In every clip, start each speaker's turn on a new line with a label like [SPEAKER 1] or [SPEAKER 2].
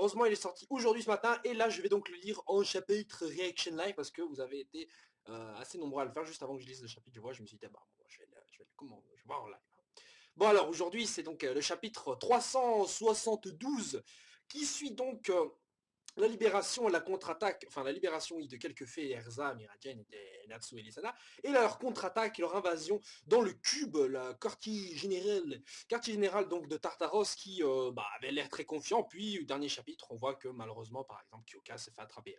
[SPEAKER 1] malheureusement il est sorti aujourd'hui ce matin, et là je vais donc le lire en chapitre Reaction Live, parce que vous avez été assez nombreux à le faire juste avant que je lise le chapitre. Je me suis dit, ah bah, bon, je vais voir en live. Bon alors aujourd'hui c'est donc le chapitre 372 qui suit donc la libération, la contre-attaque, enfin la libération de quelques fées, Erza, Miragen, Natsu et Lisana, et leur contre-attaque, leur invasion dans le cube, la quartier général donc de Tartaros qui avait l'air très confiant. Puis au dernier chapitre, on voit que malheureusement, par exemple, Kyoka s'est fait attraper.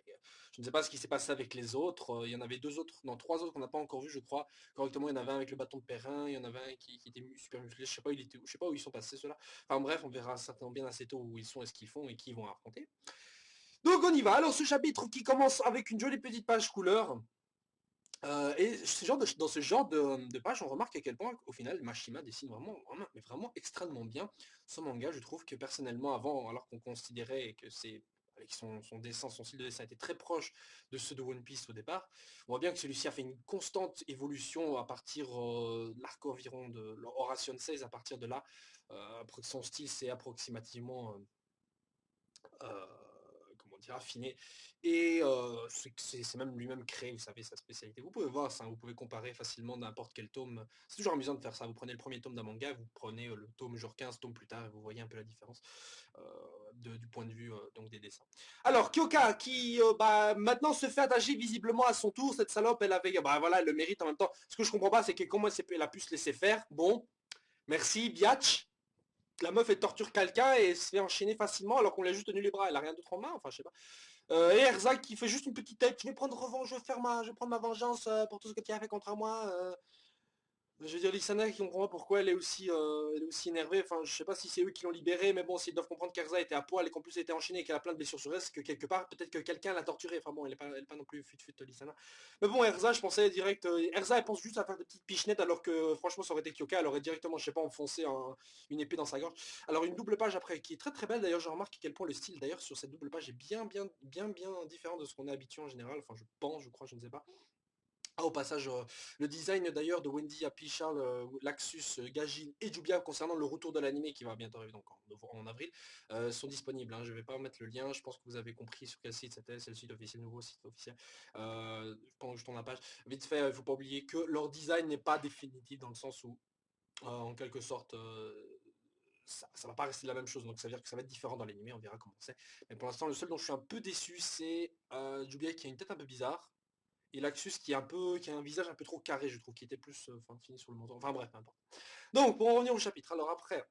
[SPEAKER 1] Je ne sais pas ce qui s'est passé avec les autres. Il y en avait deux autres, non trois autres qu'on n'a pas encore vu, je crois. Correctement, il y en avait un avec le bâton de Perrin, il y en avait un qui était super musclé. Je sais pas, je sais pas où ils sont passés ceux-là. Enfin bref, on verra certainement bien assez tôt où ils sont et ce qu'ils font et qui ils vont affronter. Donc on y va. Alors ce chapitre qui commence avec une jolie petite page couleur. Et dans ce genre de page, on remarque à quel point, au final, Mashima dessine vraiment extrêmement bien ce manga. Je trouve que personnellement, avant, alors qu'on considérait que avec son dessin, son style de dessin était très proche de ceux de One Piece au départ, on voit bien que celui-ci a fait une constante évolution à partir de l'arc environ de Horation 16. À partir de là, son style s'est approximativement euh, comment dire, affiné. Et c'est même lui-même créé, vous savez, sa spécialité. Vous pouvez voir ça, vous pouvez comparer facilement n'importe quel tome. C'est toujours amusant de faire ça. Vous prenez le premier tome d'un manga, vous prenez le tome genre 15 tomes plus tard, et vous voyez un peu la différence euh, du point de vue donc des dessins. Alors, Kyoka, qui maintenant se fait attacher visiblement à son tour. Cette salope, elle avait, voilà, elle le mérite en même temps. Ce que je comprends pas, c'est que comment elle a pu se laisser faire. Bon, merci, biatch. La meuf elle torture quelqu'un et se fait enchaîner facilement alors qu'on lui a juste tenu les bras, elle a rien d'autre en main, enfin je sais pas. Et Erzak qui fait juste une petite tête, je vais prendre revanche, je vais prendre ma vengeance pour tout ce que tu as fait contre moi. Je veux dire, Lissana qui comprend pas pourquoi elle est aussi énervée. Enfin, je sais pas si c'est eux qui l'ont libérée, mais bon, s'ils doivent comprendre qu'Erza était à poil et qu'en plus elle était enchaînée et qu'elle a plein de blessures sur elle, c'est que quelque part, peut-être que quelqu'un l'a torturée. Enfin bon, elle est pas non plus fut Lissana. Mais bon, Erza, je pensais direct, Erza, elle pense juste à faire des petites pichenettes alors que franchement, ça aurait été Kyoka, elle aurait directement, je sais pas, enfoncé une épée dans sa gorge. Alors une double page après, qui est très très belle d'ailleurs, je remarque à quel point le style d'ailleurs sur cette double page est bien différent de ce qu'on est habitué en général. Enfin, je pense, je crois, je ne sais pas. Ah, au passage, le design d'ailleurs de Wendy, Happy Charles, Laxus, Gagil et Jubia concernant le retour de l'animé qui va bientôt arriver donc en avril sont disponibles. Hein. Je ne vais pas mettre le lien, je pense que vous avez compris sur quel site c'était, c'est le site officiel, nouveau site officiel. Pendant que je tourne la page, vite fait, il ne faut pas oublier que leur design n'est pas définitif dans le sens où, en quelque sorte, ça va pas rester la même chose, donc ça veut dire que ça va être différent dans l'animé, on verra comment c'est. Mais pour l'instant, le seul dont je suis un peu déçu, c'est Jubia qui a une tête un peu bizarre. Et Laxus qui a un visage un peu trop carré, je trouve, qui était plus fini sur le menton. Enfin bref, peu importe. Donc, pour en revenir au chapitre, alors après,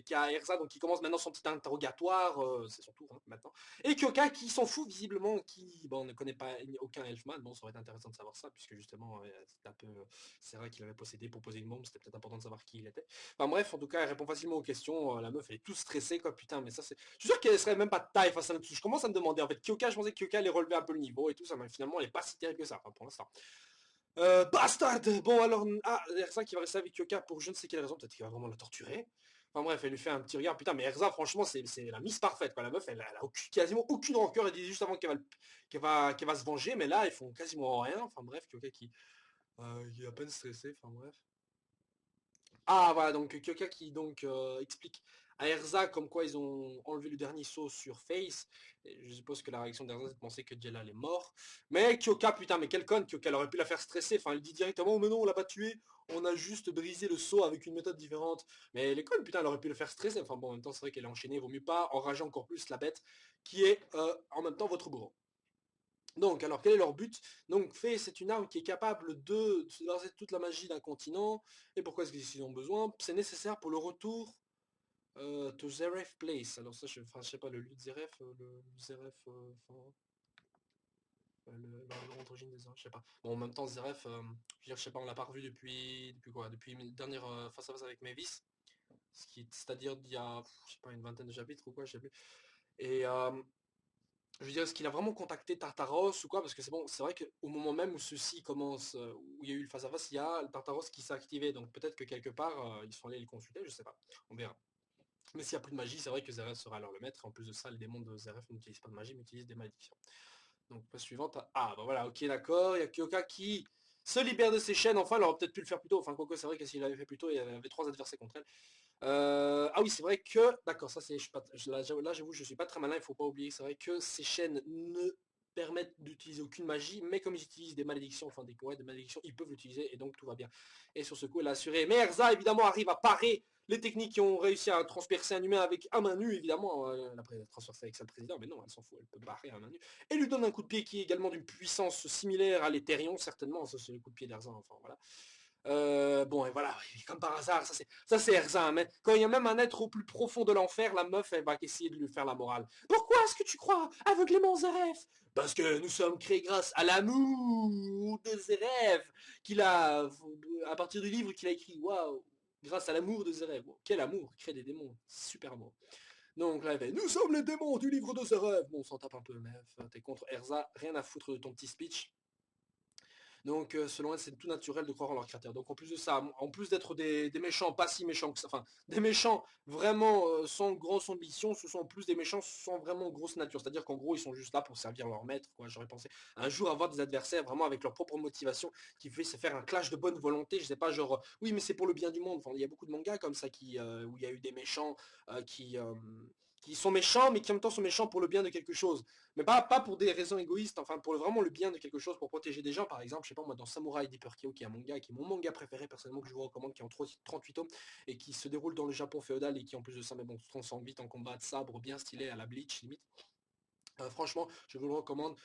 [SPEAKER 1] qui a Erza, donc qui commence maintenant son petit interrogatoire, c'est son tour hein, maintenant. Et Kyoka qui s'en fout visiblement, qui ne connaît pas aucun Elfman. Bon, ça aurait été intéressant de savoir ça, puisque justement, c'était un peu, c'est vrai qu'il avait possédé pour poser une bombe, c'était peut-être important de savoir qui il était. Enfin bref, en tout cas, elle répond facilement aux questions. La meuf, elle est toute stressée, quoi, putain, mais ça c'est. Je suis sûr qu'elle serait même pas de taille face à notre. Je commence à me demander, en fait, Kyoka, je pensais que Kyoka allait relever un peu le niveau et tout ça, mais finalement, elle est pas si terrible que ça, enfin, pour l'instant. Bastard. Bon alors, Erza qui va rester avec Kyoka pour je ne sais quelle raison, peut-être qu'il va vraiment la torturer. Enfin bref, elle lui fait un petit regard, putain, mais Erza, franchement, c'est la miss parfaite, quoi. La meuf, elle a quasiment aucune rancœur, elle dit juste avant qu'elle va se venger, mais là, ils font quasiment rien. Enfin bref, Kyoka qui est à peine stressé, enfin bref. Ah voilà, donc Kyoka qui donc explique à Erza comme quoi ils ont enlevé le dernier saut sur Face. Et je suppose que la réaction d'Erza c'est de penser que Jelal est mort. Mais Kyoka, putain, mais quelle conne, Kyoka, elle aurait pu la faire stresser. Enfin, elle dit directement, oh, mais non, on l'a pas tué, on a juste brisé le saut avec une méthode différente. Mais elle est conne, putain, elle aurait pu le faire stresser. Enfin bon, en même temps, c'est vrai qu'elle est enchaînée, vaut mieux pas enrager encore plus la bête qui est en même temps votre bourreau. Donc, alors, quel est leur but? Donc, Fée, c'est une arme qui est capable de lancer toute la magie d'un continent. Et pourquoi est-ce qu'ils en ont besoin? C'est nécessaire pour le retour to Zeref Place. Alors ça, je sais pas, le lieu de Zeref, le Zeref, l'origine des je sais pas. Bon, en même temps, Zeref, je veux dire, je sais pas, on l'a pas revu depuis quoi? Depuis une dernière face à face avec Mavis. C'est-à-dire d'il y a, je sais pas, une vingtaine de chapitres ou quoi, je sais plus. Et je veux dire, est-ce qu'il a vraiment contacté Tartaros ou quoi? Parce que c'est bon, c'est vrai qu'au moment même où ceci commence, où il y a eu le face-à-face, il y a le Tartaros qui s'est activé. Donc peut-être que quelque part, ils sont allés le consulter, je sais pas. On verra. Mais s'il n'y a plus de magie, c'est vrai que Zeref sera alors le maître. En plus de ça, les démons de Zeref n'utilisent pas de magie, mais utilisent des malédictions. Donc, page suivante. Ah, bah voilà, ok, d'accord. Il y a Kyoka qui se libère de ses chaînes. Enfin, elle aurait peut-être pu le faire plus tôt. Enfin, quoique, c'est vrai que s'il l'avait fait plus tôt, il y avait trois adversaires contre elle. Ah oui, c'est vrai que, d'accord, ça c'est, là j'avoue, je suis pas très malin, il faut pas oublier, c'est vrai que ces chaînes ne permettent d'utiliser aucune magie, mais comme ils utilisent des malédictions, enfin des ouais, des malédictions, ils peuvent l'utiliser et donc tout va bien. Et sur ce coup, elle a assuré. Mais Erza évidemment arrive à parer les techniques qui ont réussi à transpercer un humain avec à main nue, évidemment. Elle a transpercé avec ça le président, mais non, elle s'en fout, elle peut parer à main nue. Et lui donne un coup de pied qui est également d'une puissance similaire à l'Etherion, certainement. Ça c'est le coup de pied d'Erza, enfin voilà. Bon, et voilà, comme par hasard, ça c'est Erza, mais quand il y a même un être au plus profond de l'enfer, la meuf, elle va essayer de lui faire la morale. Pourquoi est-ce que tu crois aveuglément Zeref? Parce que nous sommes créés grâce à l'amour de Zeref, qu'il a, à partir du livre qu'il a écrit, waouh, grâce à l'amour de Zeref. Wow, quel amour, créer des démons, super amour. Donc là, elle fait, nous sommes les démons du livre de Zeref. Bon, on s'en tape un peu, mais t'es contre Erza, rien à foutre de ton petit speech. Donc selon elle, c'est tout naturel de croire en leur créateur. Donc en plus de ça, en plus d'être des méchants pas si méchants que ça, enfin des méchants vraiment sans grosse ambition, ce sont en plus des méchants sans vraiment grosse nature. C'est-à-dire qu'en gros, ils sont juste là pour servir leur maître, quoi. J'aurais pensé un jour avoir des adversaires vraiment avec leur propre motivation qui fait se faire un clash de bonne volonté. Je sais pas, genre oui, mais c'est pour le bien du monde. Enfin, il y a beaucoup de mangas comme ça où il y a eu des méchants qui sont méchants, mais qui en même temps sont méchants pour le bien de quelque chose. Mais pas pour des raisons égoïstes, enfin pour vraiment le bien de quelque chose, pour protéger des gens, par exemple, je sais pas moi, dans Samurai Deeper Kyo, qui est un manga, qui est mon manga préféré personnellement, que je vous recommande, qui est en 38 tomes, et qui se déroule dans le Japon féodal, et qui en plus de ça, mais bon, se transforme vite en combat de sabre, bien stylé, à la Bleach, limite. Franchement, je vous le recommande,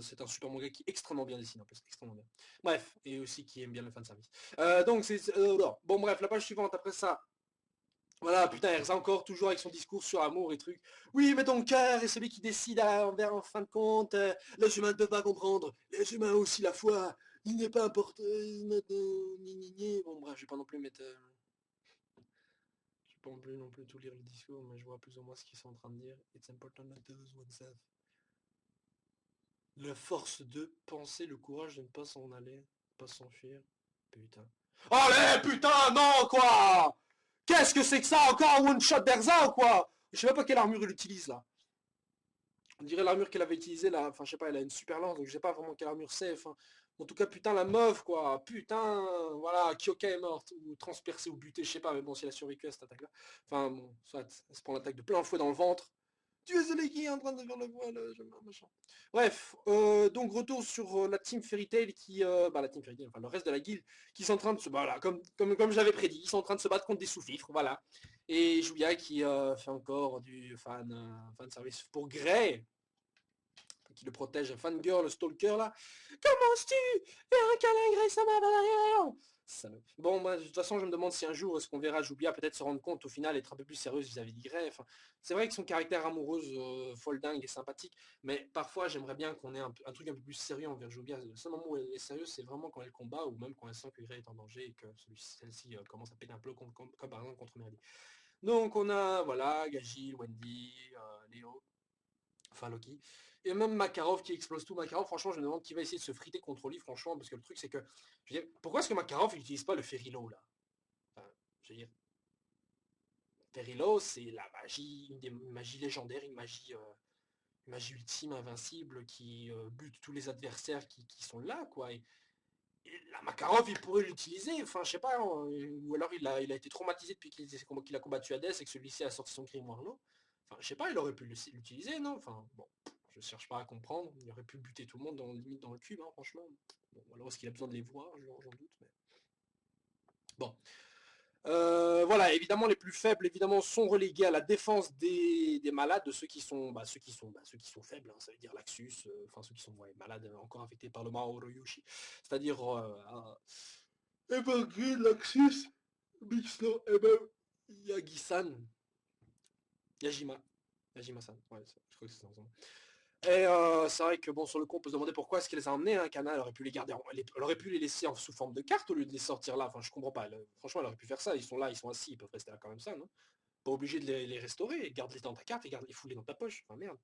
[SPEAKER 1] c'est un super manga qui est extrêmement bien dessiné en plus, extrêmement bien. Bref, et aussi qui aime bien le fanservice. Donc bon bref, la page suivante, après ça, voilà, putain, Erza encore, toujours avec son discours sur amour et trucs. Oui, mais ton cœur est celui qui décide en fin de compte. Les humains ne peuvent pas comprendre. Les humains ont aussi la foi. Il n'est pas important. Bon, bref, je vais pas non plus mettre. Je vais pas non plus tout lire le discours, mais je vois plus ou moins ce qu'ils sont en train de dire. It's important not to lose oneself. La force de penser, le courage de ne pas s'en aller, pas s'enfuir. Putain. Allez, putain, non, quoi! Qu'est-ce que c'est que ça? Encore un one-shot d'Erza ou quoi? Je sais même pas quelle armure il utilise là. On dirait l'armure qu'elle avait utilisée là. Enfin, je sais pas, elle a une super lance, donc je sais pas vraiment quelle armure c'est. Enfin, en tout cas, putain, la meuf quoi. Putain, voilà, Kyoka est morte, ou transpercée, ou butée, je sais pas, mais bon, si elle a survécu à cette attaque là. Enfin, bon, soit, elle se prend l'attaque de plein fouet dans le ventre. Tu es celui qui est en train de faire le voile, machin. Bref, donc retour sur la team Fairy Tail la team Fairy Tail, enfin le reste de la guilde, qui sont en train de se, voilà, comme j'avais prédit, ils sont en train de se battre contre des sous-fifres, voilà. Et Julia qui fait encore du fan service pour Grey, qui le protège, fangirl, stalker là. Comment tu fais un câlin Grey, ça m'a derrière. Bon, moi, de toute façon, je me demande si un jour, est-ce qu'on verra Jubia peut-être se rendre compte, au final, être un peu plus sérieuse vis-à-vis d'Y. Enfin, c'est vrai que son caractère amoureuse, folle dingue et sympathique, mais parfois, j'aimerais bien qu'on ait un truc un peu plus sérieux envers Jubia. Le seul moment où elle est sérieuse, c'est vraiment quand elle combat, ou même quand elle sent que Y est en danger et que celle-ci commence à péter un peu, comme par exemple contre Merly. Donc, on a, voilà, Gagil, Wendy, Léo, enfin Loki. Et même Makarov qui explose tout. Makarov, franchement, je me demande qui va essayer de se friter contre lui, franchement, parce que le truc, c'est que, je veux dire, pourquoi est-ce que Makarov n'utilise pas le Ferrilo, là? Enfin, je veux dire, Ferrilo, c'est la magie, une magie légendaire, une magie ultime, invincible, qui bute tous les adversaires qui sont là, quoi. Et la Makarov, il pourrait l'utiliser, enfin, je sais pas, ou alors il a été traumatisé depuis qu'il a combattu Hades et que celui-ci a sorti son grimoire là. Enfin, je sais pas, il aurait pu l'utiliser, non? Enfin, bon, je cherche pas à comprendre, il aurait pu buter tout le monde limite dans le cube, hein, franchement. Bon, alors est-ce qu'il a besoin de les voir? J'en doute, mais... Bon. Voilà, évidemment, les plus faibles, évidemment, sont relégués à la défense des malades, de ceux qui sont faibles, hein, ça veut dire Laxus, enfin ceux qui sont ouais, malades, encore infectés par le Maoroyoshi, c'est-à-dire Evergreen, Laxus, Bixno, et ben Yagi-san, Yajima, Yajima-san, ouais, je crois que c'est ça. Et c'est vrai que bon, sur le coup, on peut se demander pourquoi est-ce qu'elle les a emmenés, hein, Kana, elle aurait pu les garder, elle aurait pu les laisser sous forme de carte au lieu de les sortir là, enfin je comprends pas, franchement elle aurait pu faire ça, ils sont là, ils sont assis, ils peuvent rester là quand même ça, non? Pas obligé de les restaurer, garde-les dans ta carte et garde-les foulés dans ta poche, enfin merde.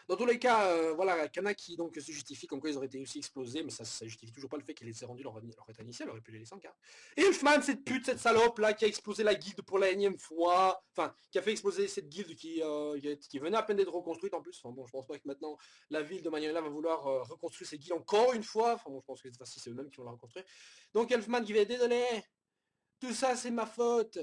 [SPEAKER 1] Dans tous les cas, voilà, Kana qui donc se justifie comme quoi ils auraient été aussi explosés, mais ça justifie toujours pas le fait qu'ils aient rendu leur état initial, aurait pu les laisser en carte. Et Elfman, cette pute, cette salope là, qui a explosé la guilde pour la énième fois, enfin, qui a fait exploser cette guilde qui venait à peine d'être reconstruite en plus. Enfin bon, je pense pas que maintenant la ville de Magnolia va vouloir reconstruire cette guilde encore une fois. Enfin bon, je pense que cette fois-ci c'est eux-mêmes qui vont la reconstruire. Donc Elfman qui va être désolé, tout ça c'est ma faute.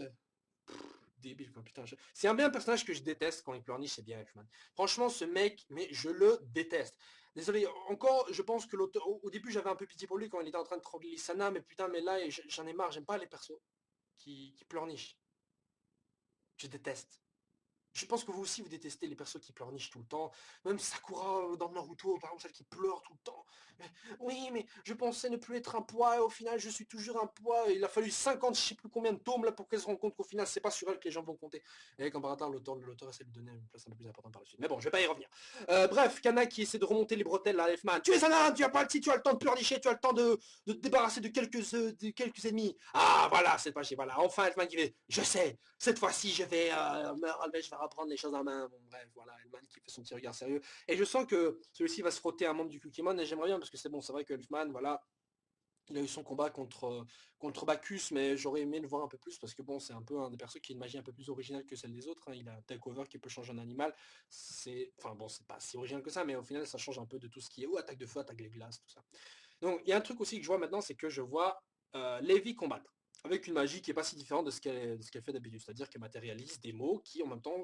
[SPEAKER 1] Débile quoi, putain. C'est un bien personnage que je déteste quand il pleurniche, c'est bien Elfman. Franchement, ce mec, mais je le déteste. Désolé, encore, je pense que l'auteur, au début j'avais un peu pitié pour lui quand il était en train de trembler Lissana, mais putain, mais là j'en ai marre, j'aime pas les persos qui pleurnichent. Je déteste. Je pense que vous aussi, vous détestez les persos qui pleurnichent tout le temps. Même Sakura dans Naruto, par exemple, celle qui pleure tout le temps. Oui, mais je pensais ne plus être un poids, et au final, je suis toujours un poids. Il a fallu 50, je sais plus combien de tomes là pour qu'elle se rende compte qu'au final, c'est pas sur elle que les gens vont compter. Et comme par hasard, l'auteur essaie de lui donner une place un peu plus importante par la suite. Mais bon, je vais pas y revenir. Bref, Kana qui essaie de remonter les bretelles à Elfman. Tu es un âne, tu as pas le tu as le temps de pleurnicher, tu as le temps de te débarrasser de quelques ennemis. Ah, voilà, c'est pas chier, voilà. Enfin, Elfman qui fait, je sais, cette fois-ci, je vais me relever, je vais reprendre les choses en main. Bon, bref, voilà, Elfman qui fait son petit regard sérieux. Et je sens que celui-ci va se frotter à un membre du Kukimon, et j'aimerais bien, parce que c'est bon, c'est vrai que Elfman, voilà, il a eu son combat contre Bacchus, mais j'aurais aimé le voir un peu plus, parce que bon, c'est un peu un des persos qui a une magie un peu plus originale que celle des autres, hein. Il a un takeover qui peut changer un animal. Enfin bon, c'est pas si original que ça, mais au final, ça change un peu de tout ce qui est, attaque de feu, attaque des glaces, tout ça. Donc, il y a un truc aussi que je vois maintenant, c'est que je vois Levi combattre avec une magie qui n'est pas si différente de ce qu'elle fait d'habitude. C'est-à-dire qu'elle matérialise des mots qui, en même temps,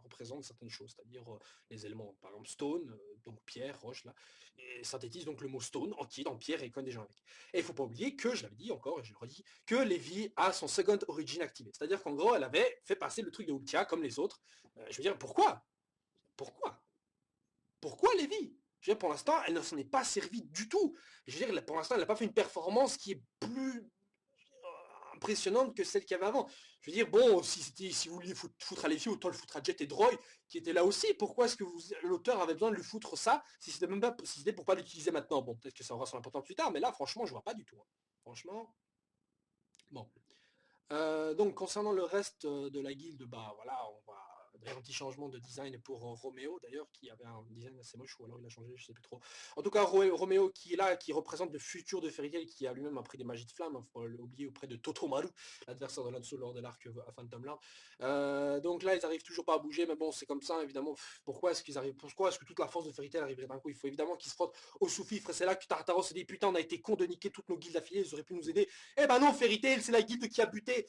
[SPEAKER 1] représentent certaines choses. C'est-à-dire les éléments, par exemple, stone, donc pierre, roche, là, et synthétise donc le mot stone, qui dans pierre et conne des gens avec. Et il ne faut pas oublier que, je l'avais dit encore, et je le redis, que Levi a son second origin activé. C'est-à-dire qu'en gros, elle avait fait passer le truc de Ultia comme les autres. Je veux dire, pourquoi Pourquoi Levi? Je veux dire, pour l'instant, elle ne s'en est pas servie du tout. Je veux dire, pour l'instant, elle n'a pas fait une performance qui est plus impressionnante que celle qu'il y avait avant. Je veux dire, bon, si vous vouliez foutre à Levi, autant le foutre à Jet et Droid, qui étaient là aussi. Pourquoi est-ce que l'auteur avait besoin de lui foutre ça, si c'était même pas, si c'était pour pas l'utiliser maintenant? Bon, peut-être que ça aura son importance plus tard, mais là, franchement, je vois pas du tout, hein. Franchement, bon. Donc concernant le reste de la guilde, bah voilà, on va un petit changement de design pour Roméo d'ailleurs, qui avait un design assez moche, ou alors il a changé, je sais plus trop. En tout cas, Roméo qui est là, qui représente le futur de Fairy Tail, qui a lui-même appris des magies de flamme, il faut l'oublier, auprès de Totomaru, l'adversaire de Lanzo lors de l'arc à Phantom Lord. Donc là, ils arrivent toujours pas à bouger, mais bon, c'est comme ça, évidemment. Pourquoi est-ce qu'ils arrivent, pourquoi est-ce que toute la force de Fairy Tail arriverait d'un coup? Il faut évidemment qu'ils se frottent au sous-fifre, et c'est là que Tartaros se dit, putain, on a été con de niquer toutes nos guildes affiliées, ils auraient pu nous aider. Eh ben non, Fairy Tail, c'est la guilde qui a buté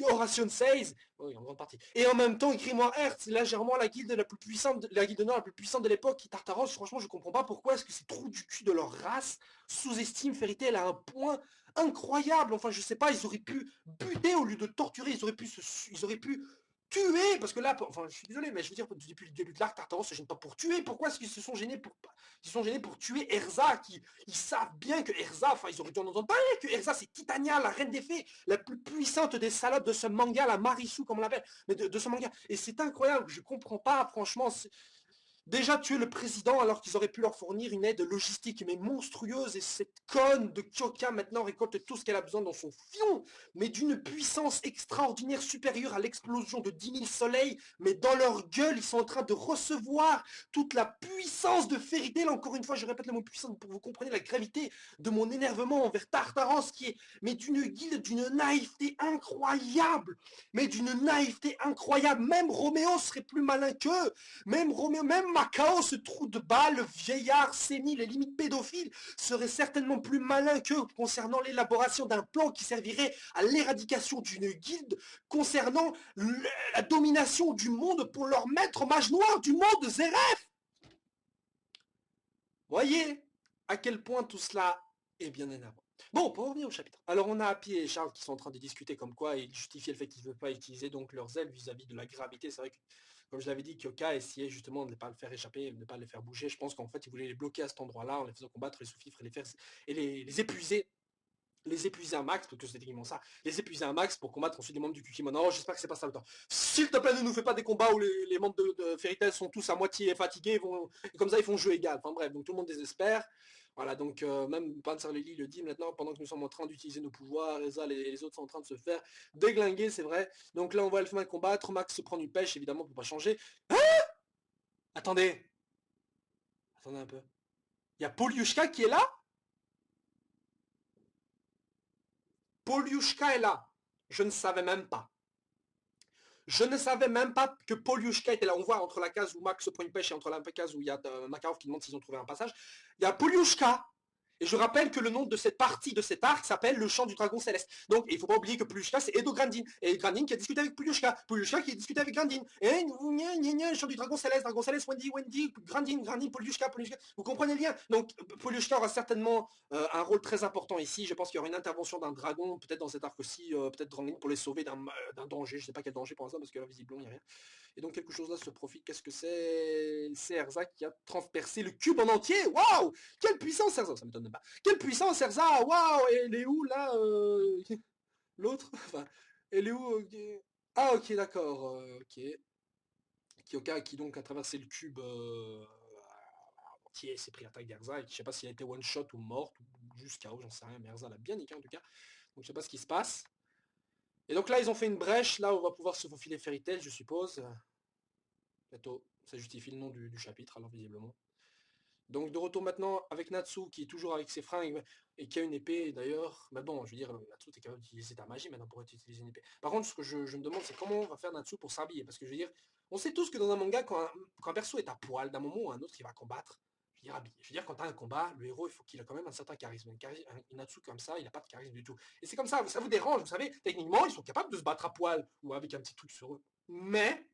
[SPEAKER 1] Horation 16, oui, en grande partie. Et en même temps, Grimoire Hertz, c'est légèrement la guilde la plus puissante, la guilde nord la plus puissante de l'époque, qui Tartaros, franchement, je comprends pas pourquoi est-ce que ces trous du cul de leur race sous-estiment Fairy Tail à un point incroyable. Enfin, je sais pas, ils auraient pu buter au lieu de torturer, ils auraient pu tuer, parce que là, enfin, je suis désolé, mais je veux dire, depuis le début de l'arc, Tartaros se gêne pas pour tuer. Pourquoi est-ce qu'ils se sont gênés pour tuer Erza, qui, ils savent bien que Erza, enfin, ils auraient dû en entendre parler, que Erza, c'est Titania, la reine des fées, la plus puissante des salopes de ce manga, la Marisu, comme on l'appelle, mais de ce manga. Et c'est incroyable, je comprends pas, franchement, déjà tuer le président alors qu'ils auraient pu leur fournir une aide logistique mais monstrueuse, et cette conne de Kyoka maintenant récolte tout ce qu'elle a besoin dans son fion, mais d'une puissance extraordinaire supérieure à l'explosion de 10 000 soleils, mais dans leur gueule ils sont en train de recevoir toute la puissance de Fairy Tail. Encore une fois, je répète le mot puissance pour que vous compreniez la gravité de mon énervement envers Tartaros, qui est mais d'une guilde d'une naïveté incroyable, même Roméo serait plus malin qu'eux. Même Roméo, même Macao, ce trou de balle, vieillard, sénile et limite pédophile, serait certainement plus malin qu'eux concernant l'élaboration d'un plan qui servirait à l'éradication d'une guilde, concernant la domination du monde pour leur maître mage noir du monde, Zeref. Voyez à quel point tout cela est bien énervant. Bon, pour revenir au chapitre. Alors on a Happy et Charles qui sont en train de discuter comme quoi ils justifient le fait qu'ils ne veulent pas utiliser donc leurs ailes vis-à-vis de la gravité. C'est vrai que, comme je l'avais dit, Kyoka essayait justement de ne pas le faire échapper, de ne pas les faire bouger. Je pense qu'en fait, il voulait les bloquer à cet endroit-là en les faisant combattre les sous-fifres et les épuiser. Les épuiser un max, parce que c'est techniquement ça, les épuiser un max pour combattre ensuite les membres du Kukimono. Oh, j'espère que c'est pas ça le temps. S'il te plaît, ne nous fais pas des combats où les membres de Fairy Tail sont tous à moitié fatigués, et comme ça ils font jeu égal. Enfin bref, donc tout le monde désespère. Voilà, donc même Panzer Lily le dit maintenant, pendant que nous sommes en train d'utiliser nos pouvoirs, Ezal et les autres sont en train de se faire déglinguer, c'est vrai. Donc là, on voit Elfman combattre, Max se prend une pêche, évidemment, pour pas changer. Ah, attendez, attendez un peu. Il y a Poliushka qui est là. Poliushka est là. Je ne savais même pas. Je ne savais même pas que Poliushka était là. On voit entre la case où Max se prend une pêche et entre la case où il y a Makarov qui demande s'ils ont trouvé un passage. Il y a Poliushka Et je rappelle que le nom de cette partie de cet arc s'appelle le chant du dragon céleste. Donc, il ne faut pas oublier que Pulushka, c'est Edo Grandin. Et Grandin qui a discuté avec Pulushka. Pulushka qui a discuté avec Grandin. Et le chant du dragon céleste, Wendy, Grandin, Pulushka. Vous comprenez le lien? Donc, Pulushka aura certainement un rôle très important ici. Je pense qu'il y aura une intervention d'un dragon, peut-être dans cet arc aussi, peut-être Grandin pour les sauver d'un danger. Je ne sais pas quel danger pour l'instant, parce que là, visiblement, il n'y a rien. Et donc quelque chose là se profite. Qu'est-ce que c'est? C'est Erza qui a transpercé le cube en entier. Waouh! Quelle puissance Erza! Ça m'étonne pas. Quelle puissance Erza! Waouh! Et elle est où là l'autre? Enfin, elle est où Ah ok d'accord. Ok. Kyoka qui donc a traversé le cube entier, s'est pris attaque d'Erza. Et je sais pas s'il a été one shot ou morte ou juste KO, j'en sais rien. Mais Erza l'a bien niqué en tout cas. Donc je sais pas ce qui se passe. Et donc là ils ont fait une brèche. Là on va pouvoir se faufiler Fairy Tail, je suppose. Bientôt, ça justifie le nom du chapitre, alors visiblement. Donc de retour maintenant avec Natsu, qui est toujours avec ses fringues, et qui a une épée d'ailleurs. Mais bon, je veux dire, Natsu, t'es capable d'utiliser ta magie maintenant pour utiliser une épée. Par contre, ce que je me demande, c'est comment on va faire Natsu pour s'habiller. Parce que je veux dire, on sait tous que dans un manga, quand un perso est à poil, d'un moment ou à un autre, il va combattre. Je veux dire, habillé. Je veux dire, quand t'as un combat, le héros, il faut qu'il ait quand même un certain charisme. Un Natsu comme ça, il n'a pas de charisme du tout. Et c'est comme ça vous dérange, vous savez, techniquement, ils sont capables de se battre à poil, ou avec un petit truc sur eux. Mais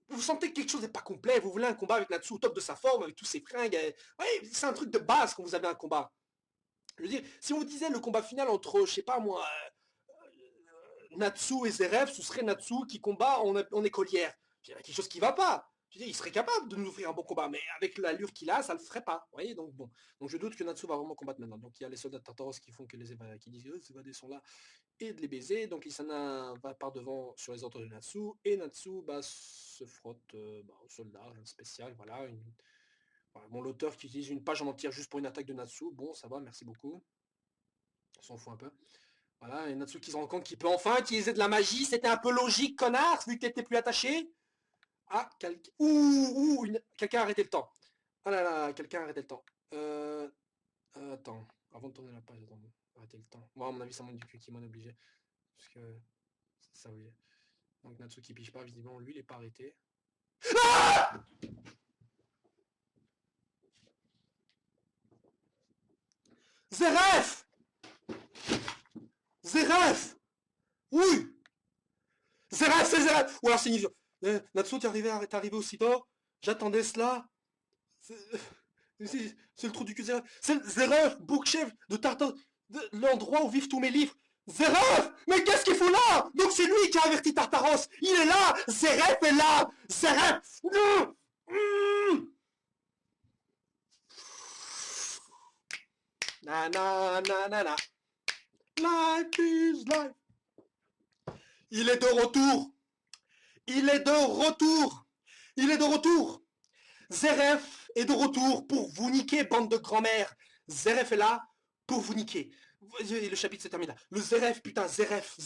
[SPEAKER 1] vous sentez que quelque chose n'est pas complet, vous voulez un combat avec Natsu au top de sa forme, avec tous ses fringues. Ouais, c'est un truc de base quand vous avez un combat. Je veux dire, si on vous disait le combat final entre, je sais pas moi, Natsu et Zeref, ce serait Natsu qui combat en écolière. Il y a quelque chose qui va pas. Je veux dire, il serait capable de nous offrir un bon combat, mais avec l'allure qu'il a, ça le ferait pas. Vous voyez, donc bon. Donc je doute que Natsu va vraiment combattre maintenant. Donc il y a les soldats de Tartaros qui font que qui disent les évadés sont là et de les baiser. Donc Lisana va par devant sur les ordres de Natsu, et Natsu se frotte au soldat spécial. Voilà, voilà. Bon, l'auteur qui utilise une page en entière juste pour une attaque de Natsu, bon, ça va, merci beaucoup. On s'en fout un peu. Voilà, et Natsu qui se rend compte qu'il peut enfin utiliser de la magie, c'était un peu logique, connard, vu que t'étais plus attaché. Ah, quelqu'un a arrêté le temps. Ah là là, quelqu'un a arrêté le temps. Attends, avant de tourner la page, attends, arrêter le temps. Moi, à mon avis, ça monte du Kikimon obligé. Parce que ça, oui. Donc Natsu qui pige pas, visiblement, lui, il est pas arrêté. Ah Zeref Zeref Oui Zeref, c'est Zeref. Ou alors c'est une Natsu, t'es arrivé aussitôt. J'attendais cela. C'est le trou du cul de Zeref. C'est Zeref, bookchef de Tartar. L'endroit où vivent tous mes livres. Zeref Mais qu'est-ce qu'il fout là? Donc c'est lui qui a averti Tartaros. Il est là. Zeref est là. Zeref Na na na na na. Life is life. Il est de retour. Il est de retour. Il est de retour. Zeref est de retour pour vous niquer, bande de grand-mère. Zeref est là pour vous niquer. Et le chapitre se termine là. Le Zeref, putain, Zeref.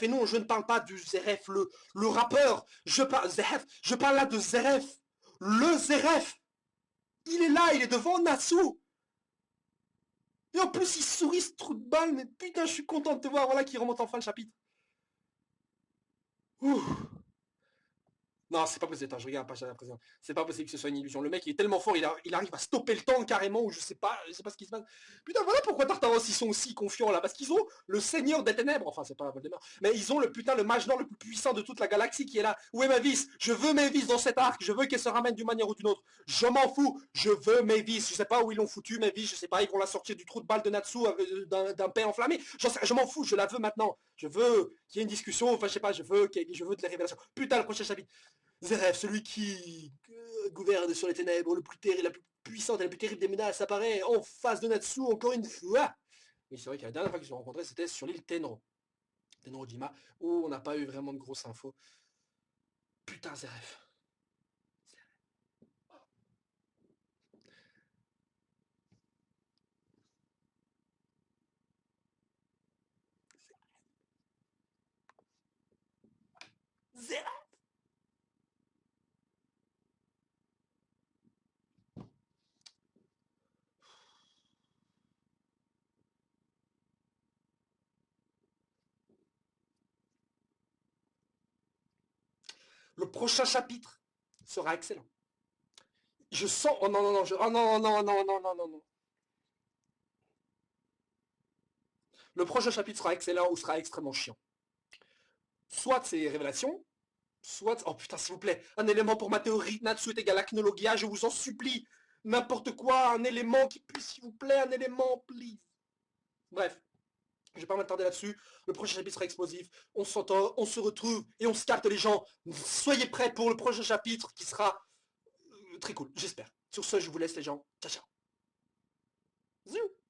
[SPEAKER 1] Et non, je ne parle pas du Zeref, le rappeur. Je parle là de Zeref. Le Zeref. Il est là, il est devant Natsu. Et en plus, il sourit ce trou de balle. Mais putain, je suis content de te voir. Voilà qui remonte enfin le chapitre. Ouh. Non, c'est pas possible. Attends, je regarde la page à la présent. C'est pas possible que ce soit une illusion. Le mec, il est tellement fort, il arrive à stopper le temps carrément, ou je sais pas ce qui se passe. Putain, voilà pourquoi Tartaros, ils sont aussi confiants là. Parce qu'ils ont le Seigneur des Ténèbres. Enfin, c'est pas Voldemort. Mais ils ont le mage noir le plus puissant de toute la galaxie qui est là. Où est ma vis? Je veux mes vis dans cet arc. Je veux qu'elle se ramène d'une manière ou d'une autre. Je m'en fous. Je veux mes vis. Je sais pas où ils l'ont foutu, mes vis. Je sais pas, ils vont la sortir du trou de balle de Natsu d'un pain enflammé. Je m'en fous. Je la veux maintenant. Je veux qu'il y ait une discussion. Enfin, je sais pas, je veux de la révélation. Putain, le prochain chapitre. Zeref, celui qui gouverne sur les ténèbres, la plus puissante et la plus terrible des menaces, apparaît en face de Natsu encore une fois. Oui, c'est vrai que la dernière fois qu'ils se sont rencontrés, c'était sur l'île Tenro. Tenro-jima, où on n'a pas eu vraiment de grosses infos. Putain, Zeref. Zeref. Le prochain chapitre sera excellent. Je sens... Oh non, non, non, oh non, non, non, non, non, non, non. Le prochain chapitre sera excellent ou sera extrêmement chiant. Soit c'est révélation, soit... Oh putain, s'il vous plaît, un élément pour ma théorie, Natsu est égal à Chronologia, je vous en supplie. N'importe quoi, un élément qui puisse, s'il vous plaît, un élément, please. Bref, je vais pas m'attarder là-dessus. Le prochain chapitre sera explosif. On s'entend, on se retrouve et on se capte les gens. Soyez prêts pour le prochain chapitre qui sera très cool, j'espère. Sur ce, je vous laisse les gens. Ciao, ciao. Zou.